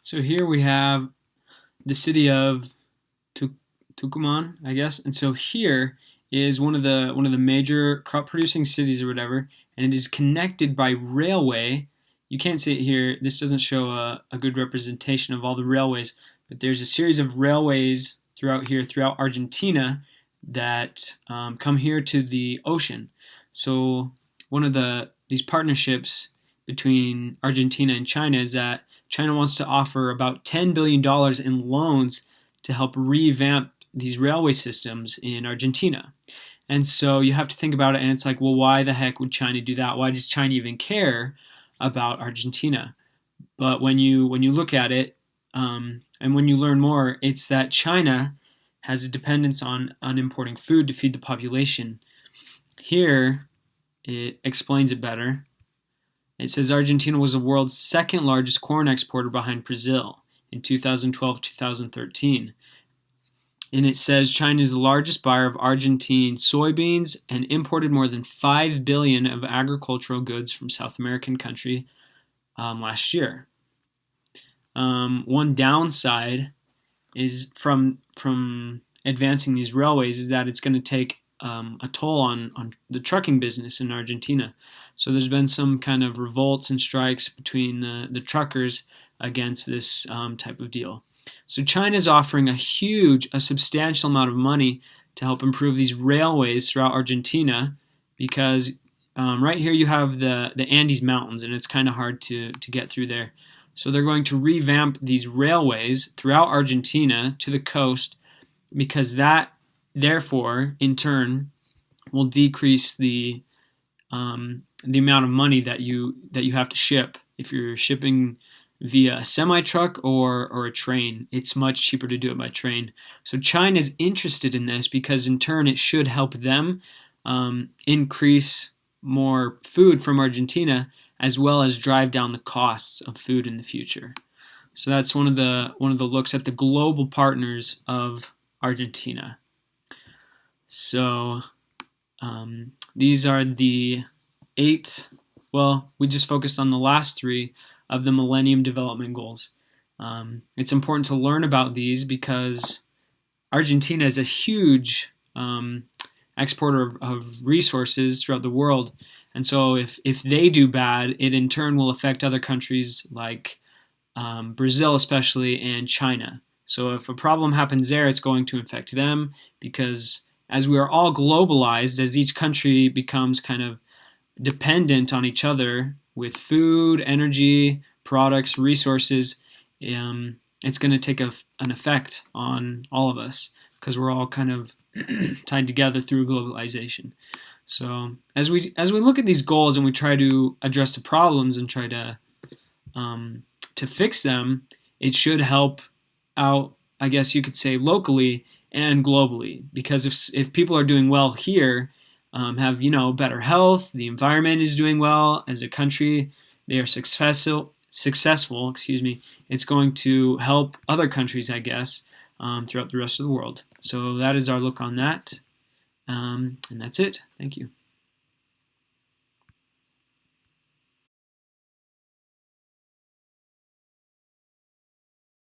So here we have the city of Tucumán, I guess. And so here is one of the major crop producing cities or whatever, and it is connected by railway. You can't see it here. This doesn't show a good representation of all the railways, but there's a series of railways throughout here, throughout Argentina, that come here to the ocean. So one of these partnerships between Argentina and China is that China wants to offer about $10 billion in loans to help revamp these railway systems in Argentina. And so you have to think about it, and it's like, well, why the heck would China do that? Why does China even care about Argentina? But when you look at it, and when you learn more, it's that China has a dependence on importing food to feed the population. Here, it explains it better. It says Argentina was the world's second largest corn exporter behind Brazil in 2012-2013. And it says China is the largest buyer of Argentine soybeans and imported more than 5 billion of agricultural goods from South American country last year. One downside is from advancing these railways is that it's going to take a toll on the trucking business in Argentina. So there's been some kind of revolts and strikes between the truckers against this type of deal. So China is offering a substantial amount of money to help improve these railways throughout Argentina, because right here you have the Andes Mountains, and it's kind of hard to get through there. So they're going to revamp these railways throughout Argentina to the coast, because that, therefore, in turn, will decrease the amount of money that you have to ship. If you're shipping via a semi-truck or a train, it's much cheaper to do it by train. So China's interested in this because in turn it should help them increase more food from Argentina, as well as drive down the costs of food in the future. So that's one of the looks at the global partners of Argentina. So these are the 8. Well, we just focused on the last 3 of the Millennium Development Goals. It's important to learn about these because Argentina is a huge exporter of resources throughout the world. And so if they do bad, it in turn will affect other countries like Brazil especially, and China. So if a problem happens there, it's going to affect them, because as we are all globalized, as each country becomes kind of dependent on each other with food, energy, products, resources, it's going to take an effect on all of us, because we're all kind of tied together through globalization. So as we look at these goals and we try to address the problems and try to fix them, it should help out, I guess you could say, locally and globally. Because if people are doing well here, have better health, the environment is doing well as a country, they are successful, it's going to help other countries, I guess, throughout the rest of the world. So that is our look on that, and that's it. Thank you.